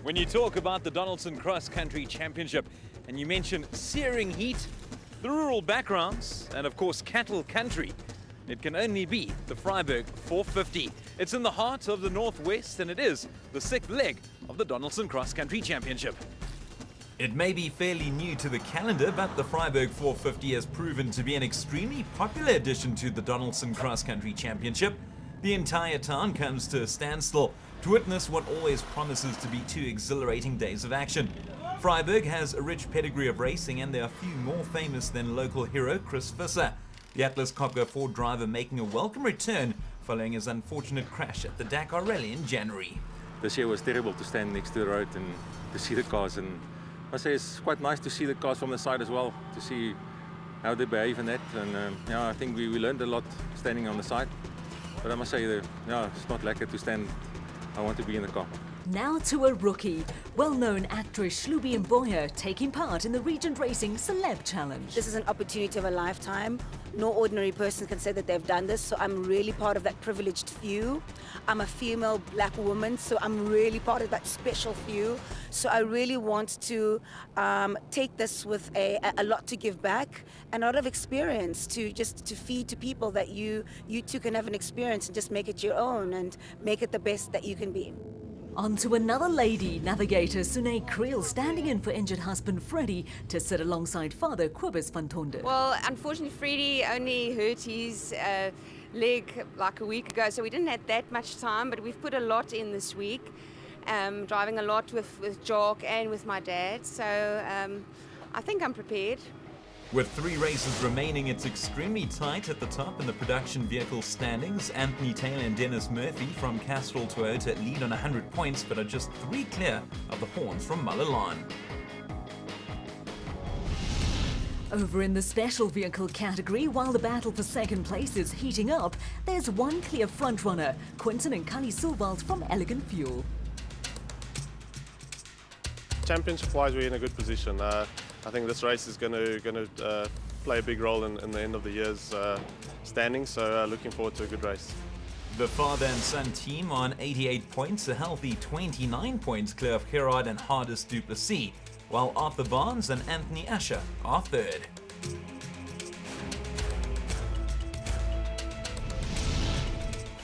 When you talk about the Donaldson Cross Country Championship and you mention searing heat, the rural backgrounds, and of course cattle country, it can only be the Vryburg 450. It's in the heart of the Northwest and it is the sixth leg of the Donaldson Cross Country Championship. It may be fairly new to the calendar, but the Vryburg 450 has proven to be an extremely popular addition to the Donaldson Cross Country Championship. The entire town comes to a standstill to witness what always promises to be two exhilarating days of action. Vryburg has a rich pedigree of racing and there are few more famous than local hero Chris Visser, the Atlas Copco Ford driver making a welcome return following his unfortunate crash at the Dakar Rally in January. This year was terrible to stand next to the road and to see the cars, and I say it's quite nice to see the cars from the side as well, to see how they behave in that, and I think we learned a lot standing on the side. But I must say, it's not lekker to stand. I want to be in the car. Now to a rookie, well-known actress Shlubi Mboya taking part in the Regent Racing Celeb Challenge. This is an opportunity of a lifetime. No ordinary person can say that they've done this, so I'm really part of that privileged few. I'm a female black woman, so I'm really part of that special few. So I really want to take this with a lot to give back and a lot of experience to feed to people that you too can have an experience and just make it your own and make it the best that you can be. On to another lady, navigator Sune Creel standing in for injured husband Freddie to sit alongside father Quibus van Tonde. Well, unfortunately Freddie only hurt his leg like a week ago, so we didn't have that much time, but we've put a lot in this week, driving a lot with Jock and with my dad, so I think I'm prepared. With 3 races remaining, it's extremely tight at the top in the production vehicle standings. Anthony Taylor and Dennis Murphy from Castrol Toyota lead on 100 points, but are just 3 clear of the Horns from Mullalon. Over in the special vehicle category, while the battle for second place is heating up, there's one clear frontrunner, Quinton and Kali Silvald from Elegant Fuel. Championship-wise, we're in a good position. I think this race is going to play a big role in the end of the year's standings, so looking forward to a good race. The father and son team on 88 points, a healthy 29 points clear of Gerard and Hardest Duplessis, while Arthur Barnes and Anthony Asher are third.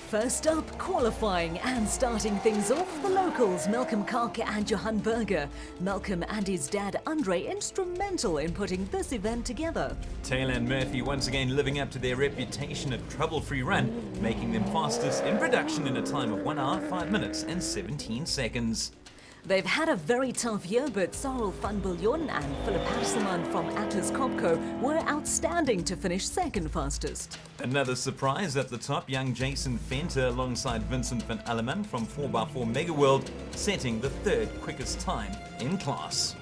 First up, qualifying and starting things off, the locals Malcolm Karke and Johan Berger. Malcolm and his dad Andre instrumental in putting this event together. Taylor and Murphy once again living up to their reputation of trouble-free run, making them fastest in production in a time of 1 hour, 5 minutes and 17 seconds. They've had a very tough year, but Sarel van Biljon and Philip Hasselman from Atlas Copco were outstanding to finish second fastest. Another surprise at the top, young Jason Venter alongside Vincent van Alleman from 4x4 Mega World, setting the 3rd quickest time in class.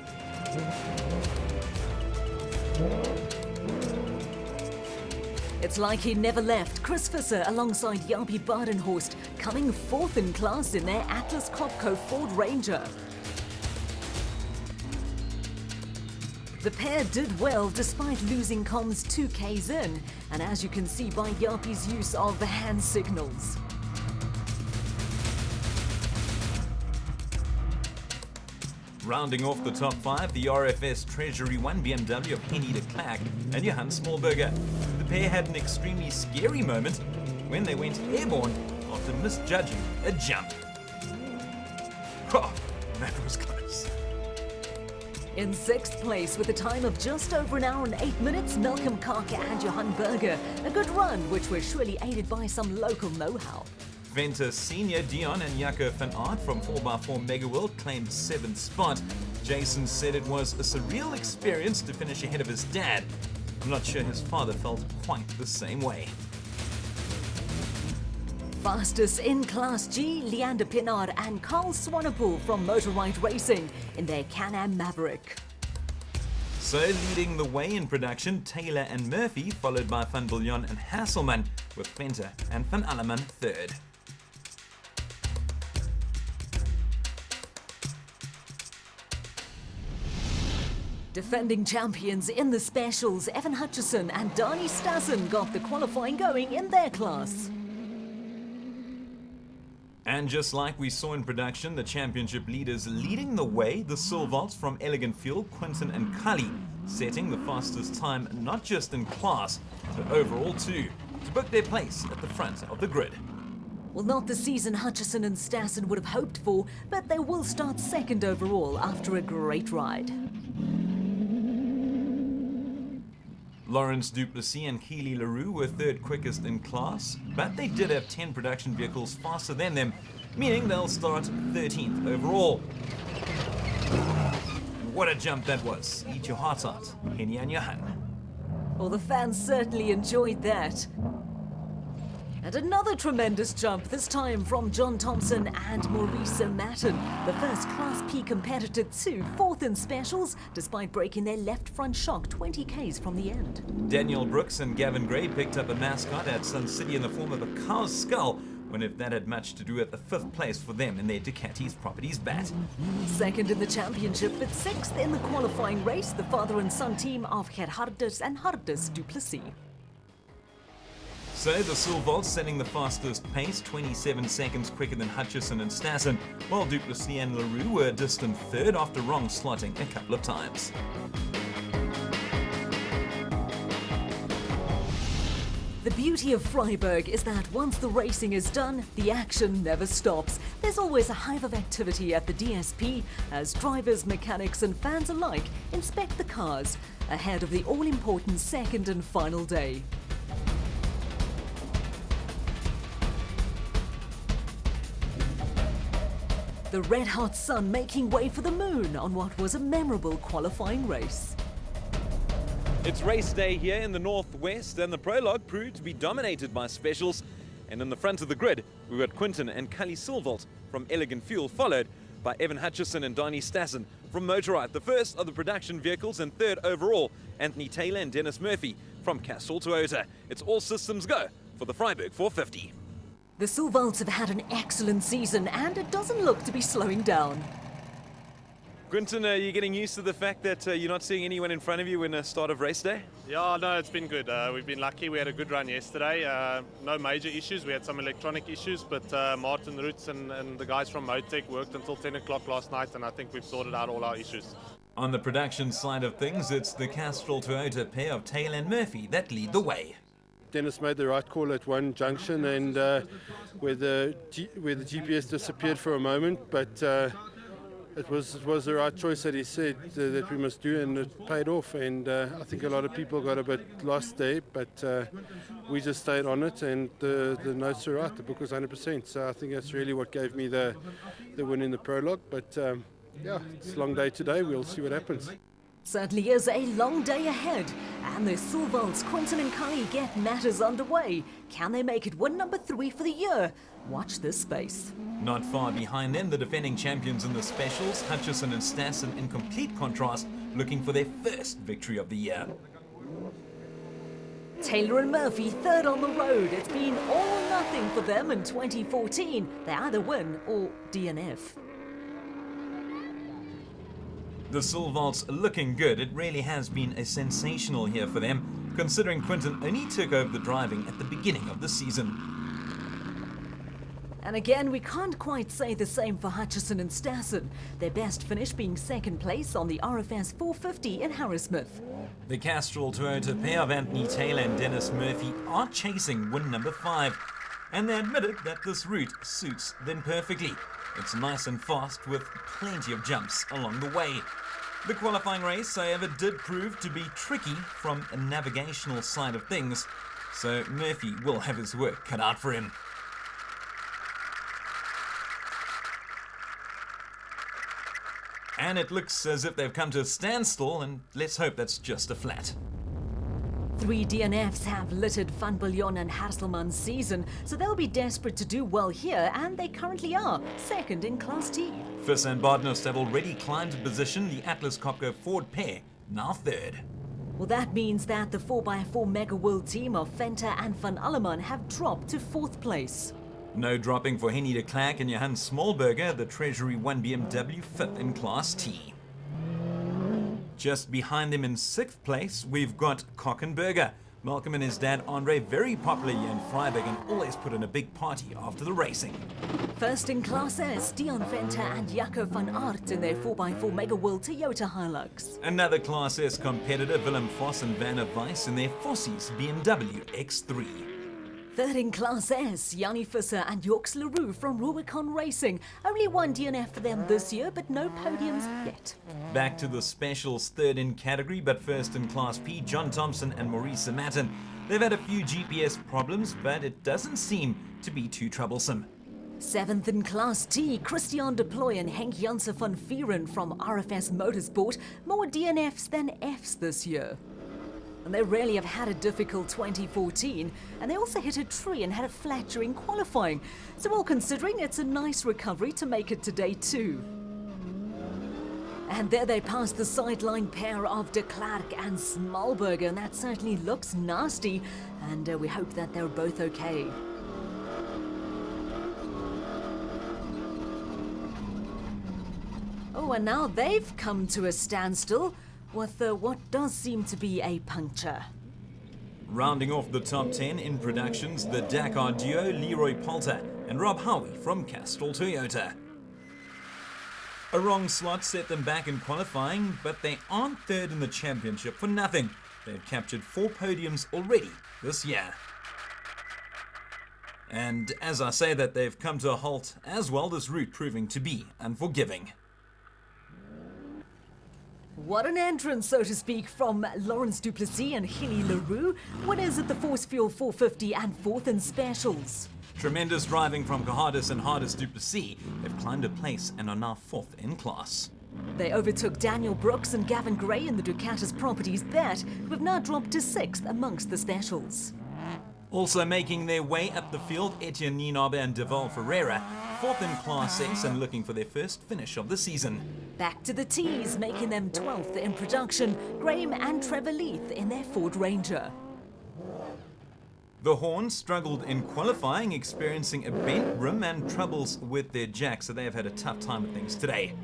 It's like he never left. Chris Visser alongside Jaapie Badenhorst coming 4th in class in their Atlas Copco Ford Ranger. The pair did well despite losing comms 2Ks in, and as you can see by Jaapie's use of the hand signals. Rounding off the top 5, the RFS Treasury 1 BMW of Henny de Klerk and Johan Smallberger. The pair had an extremely scary moment when they went airborne after misjudging a jump. Oh, that was close. In 6th place with a time of just over 1 hour and 8 minutes, Malcolm Karke and Johan Berger. A good run, which was surely aided by some local know-how. Venter Senior, Dion and Jaco van Aert from 4x4 Mega World claimed 7th spot. Jason said it was a surreal experience to finish ahead of his dad. I'm not sure his father felt quite the same way. Fastest in Class G, Leander Pinard and Carl Swanepoel from Motor Right Racing in their Can-Am Maverick. So leading the way in production, Taylor and Murphy, followed by Van Biljon and Hasselman, with Venter and Van Alleman 3rd. Defending champions in the specials, Evan Hutchison and Dani Stassen got the qualifying going in their class. And just like we saw in production, the championship leaders leading the way, the Silvolts from Elegant Fuel, Quinton and Cully, setting the fastest time not just in class, but overall too, to book their place at the front of the grid. Well, not the season Hutchison and Stassen would have hoped for, but they will start second overall after a great ride. Lawrence Duplessis and Keely LaRue were third quickest in class, but they did have 10 production vehicles faster than them, meaning they'll start 13th overall. What a jump that was. Eat your heart out, Henny and Johan. Well, the fans certainly enjoyed that. And another tremendous jump, this time from John Thompson and Maurice Matten. The first Class P competitor too, fourth in specials, despite breaking their left front shock 20 k's from the end. Daniel Brooks and Gavin Gray picked up a mascot at Sun City in the form of a cow's skull, when if that had much to do with the 5th place for them in their Ducati's Properties bat. Second in the championship, but 6th in the qualifying race, the father and son team of Gerhardus and Hardus Duplessis. So the Silvolts setting the fastest pace, 27 seconds quicker than Hutchison and Stassen, while Duplessis and LaRue were a distant third after wrong slotting a couple of times. The beauty of Vryburg is that once the racing is done, the action never stops. There's always a hive of activity at the DSP as drivers, mechanics and fans alike inspect the cars ahead of the all-important second and final day. The red-hot sun making way for the moon on what was a memorable qualifying race. It's race day here in the northwest, and the prologue proved to be dominated by specials. And in the front of the grid, we got Quinton and Cully Silvolt from Elegant Fuel, followed by Evan Hutchison and Donnie Stassen from Motorite, the first of the production vehicles, and third overall, Anthony Taylor and Dennis Murphy from Castrol Toyota. It's all systems go for the Vryburg 450. The Silvolts have had an excellent season, and it doesn't look to be slowing down. Quinton, are you getting used to the fact that you're not seeing anyone in front of you in the start of race day? Yeah, no, it's been good. We've been lucky. We had a good run yesterday. No major issues. We had some electronic issues, but Martin Roots and the guys from Motec worked until 10 o'clock last night, and I think we've sorted out all our issues. On the production side of things, it's the Castrol Toyota pair of Taylor and Murphy that lead the way. Dennis made the right call at one junction, and where the GPS disappeared for a moment, but it was the right choice that he said that we must do, and it paid off. And I think a lot of people got a bit lost there, but we just stayed on it, and the notes were right. The book was 100%. So I think that's really what gave me the win in the prologue. But yeah, it's a long day today. We'll see what happens. Certainly is a long day ahead, and the Silvolts, Quinton and Cully get matters underway. Can they make it win number 3 for the year? Watch this space. Not far behind them, the defending champions in the specials, Hutchison and Stassen, in complete contrast, looking for their first victory of the year. Taylor and Murphy third on the road. It's been all or nothing for them in 2014. They either win or DNF. The Silvolts looking good. It really has been a sensational year for them, considering Quinton only took over the driving at the beginning of the season. And again, we can't quite say the same for Hutchison and Stassen. Their best finish being second place on the RFS 450 in Harrismith. The Castrol Toyota pair of Anthony Taylor and Dennis Murphy are chasing win number 5, and they admitted that this route suits them perfectly. It's nice and fast with plenty of jumps along the way. The qualifying race, however, did prove to be tricky from a navigational side of things, so Murphy will have his work cut out for him. And it looks as if they've come to a standstill, and let's hope that's just a flat. 3 DNFs have littered Van Biljon and Hasselman's season, so they'll be desperate to do well here, and they currently are, second in Class T. Fiss and Bardnost have already climbed a position, the Atlas Copco Ford pair now third. Well, that means that the 4x4 Mega World team of Venter and Van Alleman have dropped to 4th place. No dropping for Henny de Klerk and Johan Smallberger, the Treasury 1 BMW 5th in Class T. Just behind them in 6th place, we've got Kockenberger, Malcolm and his dad Andre, very popular here in Vryburg and always put in a big party after the racing. First in Class S, Dion Venter and Jaco van Aert in their 4x4 Mega World Toyota Hilux. Another Class S competitor, Willem Vos and Vanna Weiss in their Fossies BMW X3. Third in Class S, Yanni Visser and Yorks Leroux from Rubicon Racing. Only one DNF for them this year, but no podiums yet. Back to the specials, third in category, but first in Class P, John Thompson and Maurice Matten. They've had a few GPS problems, but it doesn't seem to be too troublesome. Seventh in Class T, Christian de Ploy and Henk Janssen van Vieren from RFS Motorsport. More DNFs than Fs this year. And they really have had a difficult 2014, and they also hit a tree and had a flat during qualifying. So all considering, it's a nice recovery to make it to day 2. And there they passed the sideline pair of de Klerk and Smallberger, and that certainly looks nasty, and we hope that they're both okay. Oh, and now they've come to a standstill with what does seem to be a puncture. Rounding off the top 10 in productions, the Dakar duo Leroy Polter and Rob Howie from Castrol Toyota. A wrong slot set them back in qualifying, but they aren't third in the championship for nothing. They've captured 4 podiums already this year. And as I say that, they've come to a halt as well, this route proving to be unforgiving. What an entrance, so to speak, from Lawrence Duplessis and Hilly Leroux. Winners at the Force Fuel 450 and 4th in specials. Tremendous driving from Cahardis and Hardis Duplessis. They've climbed a place and are now 4th in class. They overtook Daniel Brooks and Gavin Gray in the Ducatis Properties Bet, who have now dropped to 6th amongst the specials. Also making their way up the field, Etienne Nienaber and Deval Ferreira, 4th in Class S and looking for their first finish of the season. Back to the T's, making them 12th in production, Graham and Trevor Leith in their Ford Ranger. The Horns struggled in qualifying, experiencing a bent rim and troubles with their jack, so they have had a tough time with things today.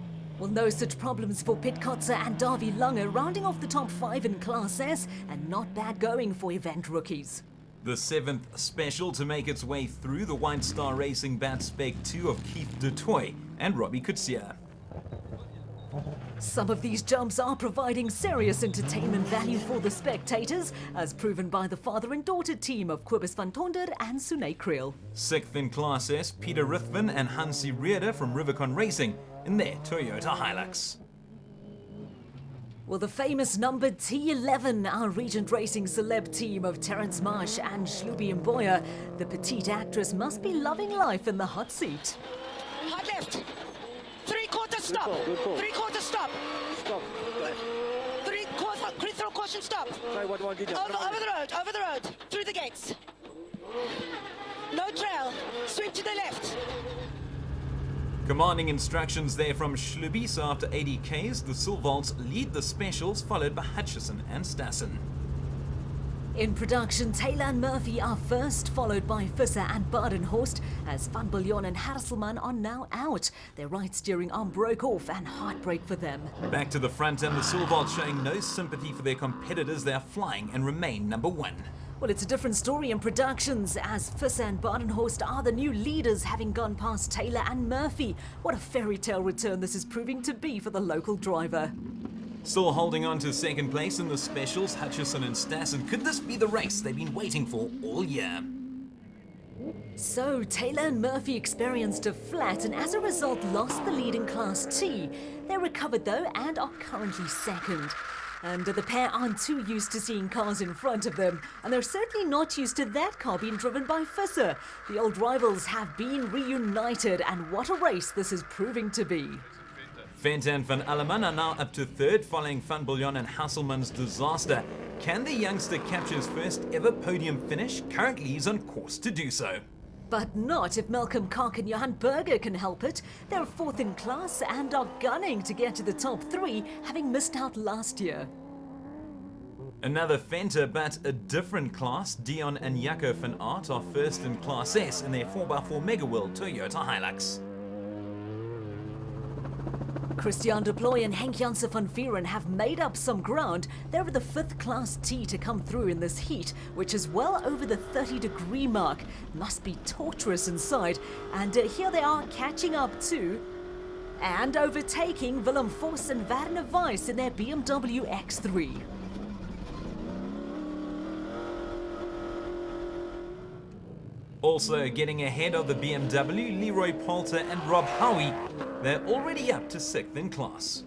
Well, no such problems for Pit Kotzer and Davy Lange, rounding off the top 5 in Class S, and not bad going for event rookies. The 7th special to make its way through, the White Star Racing Bat Spec 2 of Keith Dutoy and Robbie Kutsia. Some of these jumps are providing serious entertainment value for the spectators, as proven by the father and daughter team of Quibus van Tonder and Sune Creel. 6th in Class S, Peter Ruthven and Hansi Reeder from Rubicon Racing in their Toyota Hilux. Well, the famous number T11, our Regent Racing celeb team of Terence Marsh and Shlubi Mboya, the petite actress must be loving life in the hot seat. Hard left. 3/4 stop. 3/4 stop. Stop. 3/4 critical caution stop. Sorry, what did you Over the road. Through the gates. No trail. Sweep to the left. Commanding instructions there from Shlubi, so after 80 Ks, the Silvalts lead the specials, followed by Hutchison and Stassen. In production, Taylor and Murphy are first, followed by Visser and Badenhorst, as Van Biljon and Hasselman are now out. Their right steering arm broke off and heartbreak for them. Back to the front, and the Silvalts showing no sympathy for their competitors. They are flying and remain number 1. Well, it's a different story in productions, as Visser and Badenhorst are the new leaders, having gone past Taylor and Murphy. What a fairy tale return this is proving to be for the local driver. Still holding on to second place in the specials, Hutchison and Stassen. Could this be the race they've been waiting for all year? So, Taylor and Murphy experienced a flat and as a result lost the lead in Class T. They recovered though and are currently second. And the pair aren't too used to seeing cars in front of them, and they're certainly not used to that car being driven by Visser. The old rivals have been reunited, and what a race this is proving to be. Venter and Van Alleman are now up to 3rd, following Van Biljon and Hasselman's disaster. Can the youngster capture his first ever podium finish? Currently he's on course to do so. But not if Malcolm Kark and Johan Berger can help it. They're 4th in class and are gunning to get to the top 3, having missed out last year. Another Venter, but a different class. Dion and Jaco van Aert are 1st in Class S in their 4x4 Mega World Toyota Hilux. Christian de Ploy and Henk Janssen van Vieren have made up some ground. They're the 5th class T to come through in this heat, which is well over the 30-degree mark. Must be torturous inside. And here they are catching up too. And overtaking Willem Vos and Werner Weiss in their BMW X3. Also getting ahead of the BMW, Leroy Poulter and Rob Howie. They're already up to 6th in class.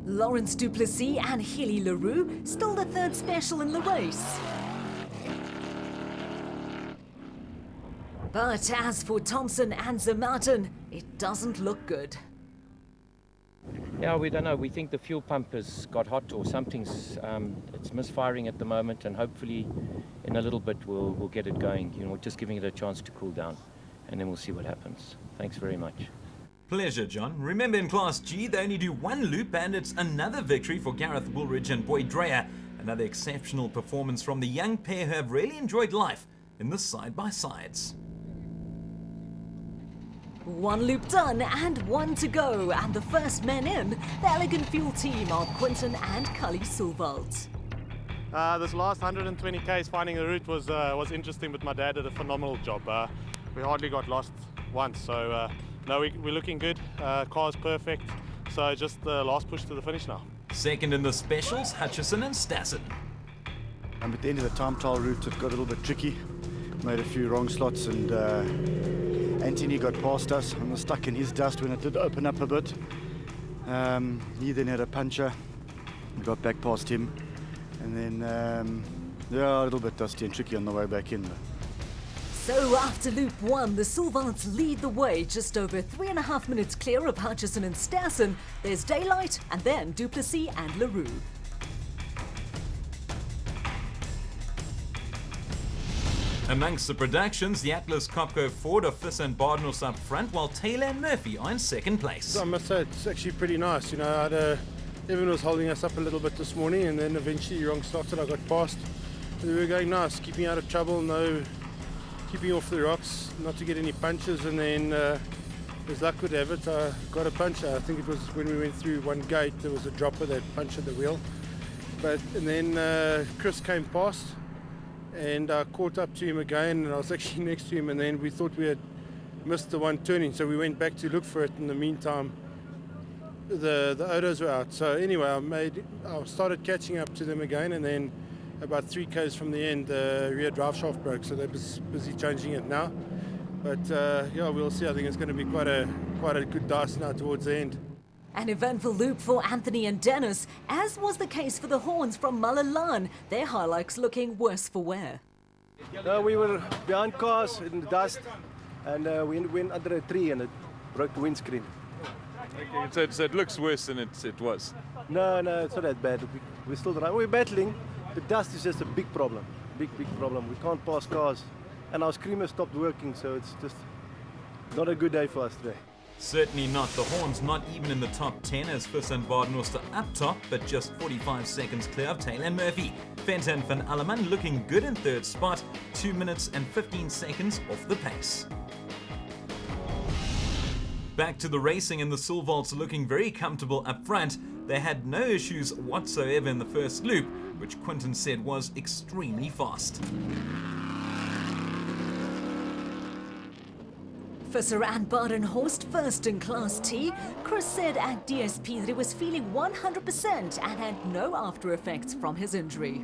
Lawrence Duplessis and Hilly Leroux still the 3rd special in the race. But as for Thompson and Zermatten, it doesn't look good. Yeah, we don't know. We think the fuel pump has got hot or something's it's misfiring at the moment, and hopefully in a little bit we'll get it going. You know, we're just giving it a chance to cool down, and then we'll see what happens. Thanks very much. Pleasure, John. Remember, in Class G, they only do 1 loop, and it's another victory for Gareth Woolridge and Boyd Dreyer. Another exceptional performance from the young pair who have really enjoyed life in the side-by-sides. 1 loop done and 1 to go, and the first men in, the Elegant Fuel team are Quinton and Cully Sulwald. This last 120 k's finding the route was interesting, but my dad did a phenomenal job. We hardly got lost once, so no, we're looking good. Car's perfect, so just the last push to the finish now. Second in the specials, Hutchison and Stassen. At the end of the time trial route, it got a little bit tricky. Made a few wrong slots, and Anthony got past us and was stuck in his dust when it did open up a bit. He then had a puncture. We got back past him, and then yeah, a little bit dusty and tricky on the way back in. So after loop 1, the Sulwalds lead the way, just over 3.5 minutes clear of Hutchison and Stassen. There's Daylight, and then Duplessis and Leroux. Amongst the productions, the Atlas Copco Ford of Visser and Bardenhoff up front, while Taylor and Murphy are in 2nd place. So I must say it's actually pretty nice. You know, everyone was holding us up a little bit this morning, and then eventually wrong started. I got past. And we were going nice, keeping out of trouble, keeping off the rocks, not to get any punches. And then, as luck would have it, I got a puncher. I think it was when we went through one gate. There was a dropper that punctured the wheel. And then Chris came past. And I caught up to him again, and I was actually next to him, and then we thought we had missed the one turning, so we went back to look for it. In the meantime, the odors were out. So anyway, I started catching up to them again, and then about 3 k's from the end, the rear drive shaft broke, so they're busy changing it now. But yeah, we'll see. I think it's going to be quite a good dice now towards the end. An eventful loop for Anthony and Dennis, as was the case for the Horns from Malalan. Their highlights looking worse for wear. We were behind cars in the dust, and we went under a tree and it broke the windscreen. Okay, so it looks worse than it was. No, it's not that bad. We're still driving. We're battling. The dust is just a big problem. Big problem. We can't pass cars. And our screamer stopped working, so it's just not a good day for us today. Certainly not. The Horns not even in the top 10 as Visser and Bardenhoff are up top, but just 45 seconds clear of Taylor and Murphy. Venter and Van Alleman looking good in 3rd spot, 2 minutes and 15 seconds off the pace. Back to the racing, and the Sulwalds looking very comfortable up front. They had no issues whatsoever in the first loop, which Quinton said was extremely fast. Visser and Badenhorst first in Class T. Chris said at DSP that he was feeling 100% and had no after effects from his injury.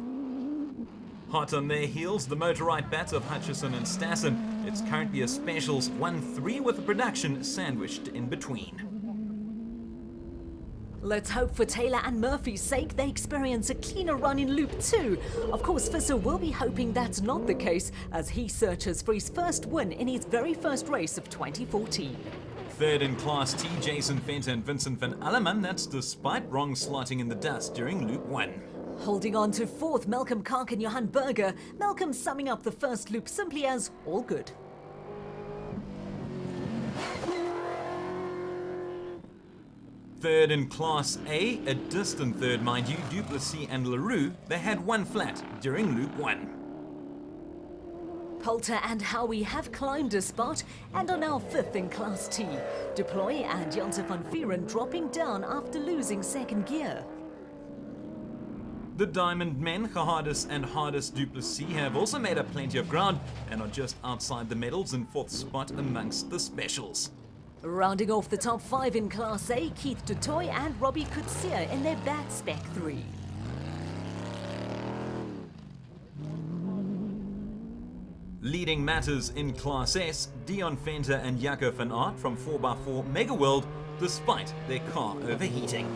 Hot on their heels, the motorized bats of Hutchison and Stassen. It's currently a specials 1-3 with the production sandwiched in between. Let's hope for Taylor and Murphy's sake they experience a cleaner run in Loop 2. Of course, Visser will be hoping that's not the case as he searches for his first win in his very first race of 2014. Third in Class T, Jason Venter and Vincent Van Alleman. That's despite wrong slotting in the dust during Loop 1. Holding on to fourth, Malcolm Kark and Johan Berger. Malcolm summing up the first loop simply as all good. Third in Class A, a distant third mind you, Duplessis and Leroux, they had one flat during Loop 1. Poulter and Howie have climbed a spot and are now 5th in Class T. Deploy and Janse van Vieren dropping down after losing second gear. The Diamond men, Gehardus and Hardus du Plessis, have also made up plenty of ground and are just outside the medals in 4th spot amongst the specials. Rounding off the top 5 in Class A, Keith Dutoy and Robbie Kutsia in their Bat Spec 3. Leading matters in Class S, Dion Venter and Jaco van Aert from 4x4 Mega World, despite their car overheating.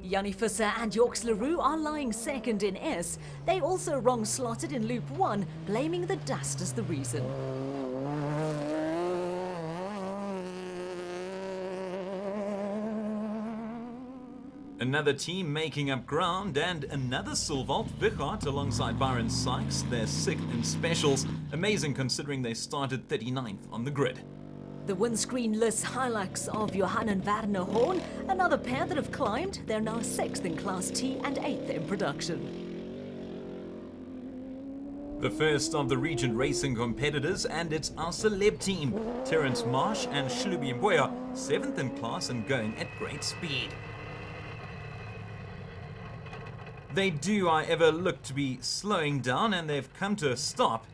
Jannie Visser and Yorks Leroux are lying second in S. They also wrong slotted in Loop 1, blaming the dust as the reason. Another team making up ground and another Silvalt Vichart alongside Byron Sykes. They're 6th in specials. Amazing considering they started 39th on the grid. The windscreen-less Hilux of Johan and Werner Horn, another pair that have climbed. They're now 6th in Class T and 8th in production. The first of the region racing competitors, and it's our celeb team. Terence Marsh and Shlubi Mboya, 7th in class and going at great speed. They do, however, look to be slowing down, and they've come to a stop.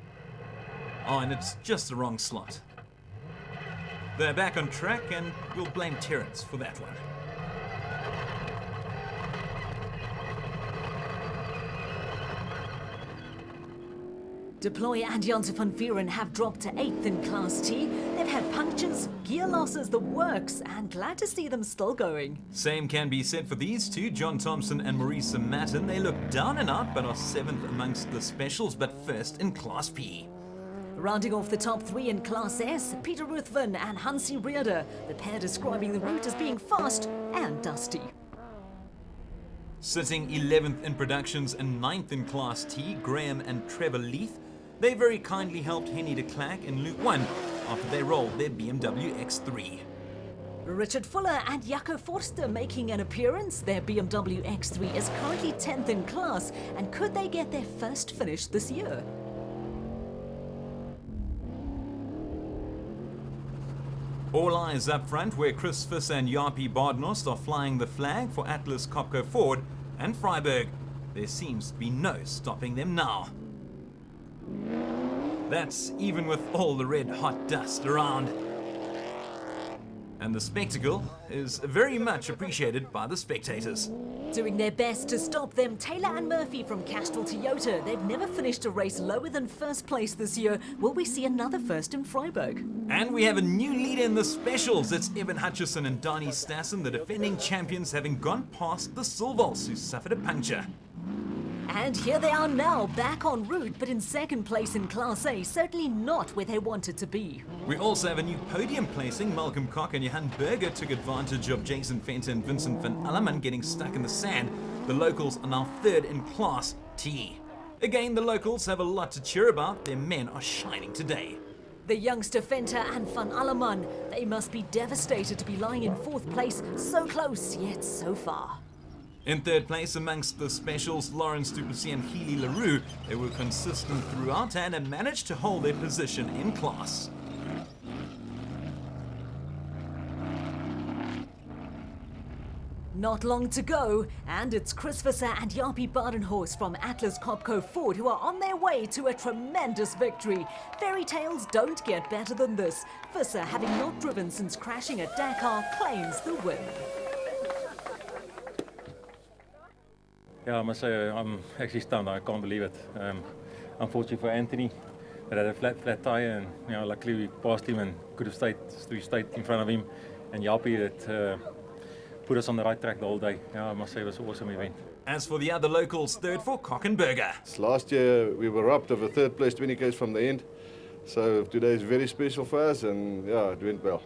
Oh, and it's just the wrong slot. They're back on track, and we'll blame Terence for that one. Deploy and Janse van Vieren have dropped to 8th in Class T. They've had punctures, gear losses, the works, and glad to see them still going. Same can be said for these two, John Thompson and Marisa Matten. They look down and out, but are 7th amongst the specials, but 1st in Class P. Rounding off the top 3 in Class S, Peter Ruthven and Hansi Reeder, the pair describing the route as being fast and dusty. Sitting 11th in productions and 9th in Class T, Graham and Trevor Leith. They very kindly helped Henny de Klerk in Loop 1 after they rolled their BMW X3. Richard Fuller and Jaco Forster making an appearance. Their BMW X3 is currently 10th in class, and could they get their first finish this year? All eyes up front where Chris Visser and Jaapie Badenhorst are flying the flag for Atlas Copco Ford and Vryburg. There seems to be no stopping them now. That's even with all the red hot dust around. And the spectacle is very much appreciated by the spectators. Doing their best to stop them, Taylor and Murphy from Castrol Toyota. They've never finished a race lower than 1st place this year. Will we see another first in Vryburg? And we have a new leader in the specials. It's Evan Hutchison and Donnie Stassen, the defending champions, having gone past the Silvals, who suffered a puncture. And here they are now, back en route, but in 2nd place in Class A, certainly not where they wanted to be. We also have a new podium placing. Malcolm Koch and Johan Berger took advantage of Jason Venter and Vincent van Alleman getting stuck in the sand. The locals are now 3rd in Class T. Again, the locals have a lot to cheer about. Their men are shining today. The youngster Venter and van Alleman, they must be devastated to be lying in 4th place, so close yet so far. In 3rd place amongst the specials, Lawrence du Plessis and Healy Leroux. They were consistent throughout and have managed to hold their position in class. Not long to go, and it's Chris Visser and Jaapie Badenhorst from Atlas Copco Ford who are on their way to a tremendous victory. Fairy tales don't get better than this. Visser, having not driven since crashing at Dakar, claims the win. Yeah, I must say I'm actually stunned. I can't believe it. Unfortunately for Anthony, that had a flat tire, and luckily we passed him and could have stayed in front of him. And Jaapie that put us on the right track the whole day. Yeah, I must say it was an awesome event. As for the other locals, 3rd for Kochenberger. Last year we were robbed of a 3rd place 20 k's from the end, so today is very special for us, and yeah, it went well.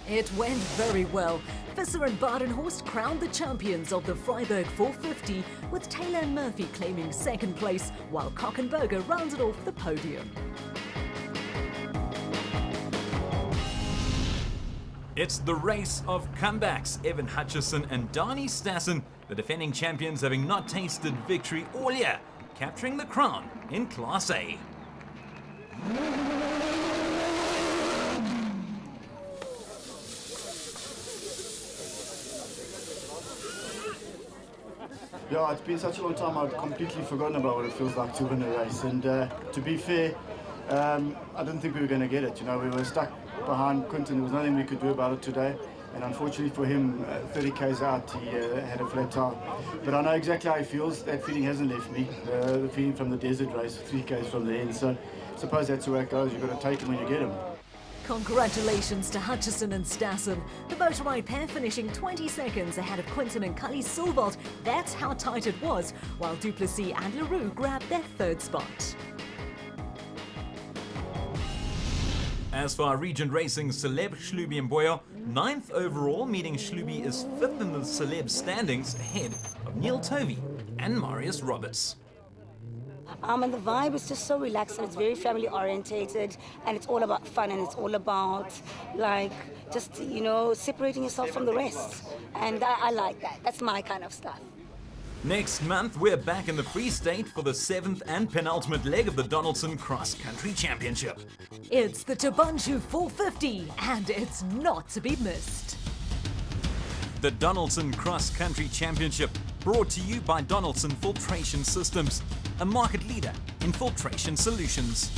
It went very well. Visser and Badenhorst crowned the champions of the Vryburg 450, with Taylor and Murphy claiming 2nd place, while Kochenberger rounded off the podium. It's the race of comebacks. Evan Hutchison and Donnie Stassen, the defending champions, having not tasted victory all year, capturing the crown in Class A. Yeah, it's been such a long time, I've completely forgotten about what it feels like to win a race. And to be fair, I didn't think we were going to get it. You know, we were stuck behind Quinton. There was nothing we could do about it today. And unfortunately for him, 30 k's out, he had a flat tire. But I know exactly how he feels. That feeling hasn't left me. The feeling from the desert race, 3 k's from the end. So I suppose that's the way it goes. You've got to take him when you get him. Congratulations to Hutchison and Stassen, the motorride pair finishing 20 seconds ahead of Quinton and Cully Silvald. That's how tight it was, while Duplessis and LaRue grabbed their 3rd spot. As for our Regent Racing's celeb Shlubi Mboyo, 9th overall, meaning Shlubi is 5th in the celeb standings ahead of Neil Tovey and Marius Roberts. And the vibe is just so relaxed and it's very family orientated and it's all about fun and it's all about like just, you know, separating yourself from the rest. And I like that. That's my kind of stuff. Next month, we're back in the Free State for the 7th and penultimate leg of the Donaldson Cross Country Championship. It's the Tabanchu 450 and it's not to be missed. The Donaldson Cross Country Championship, brought to you by Donaldson Filtration Systems, a market leader in filtration solutions.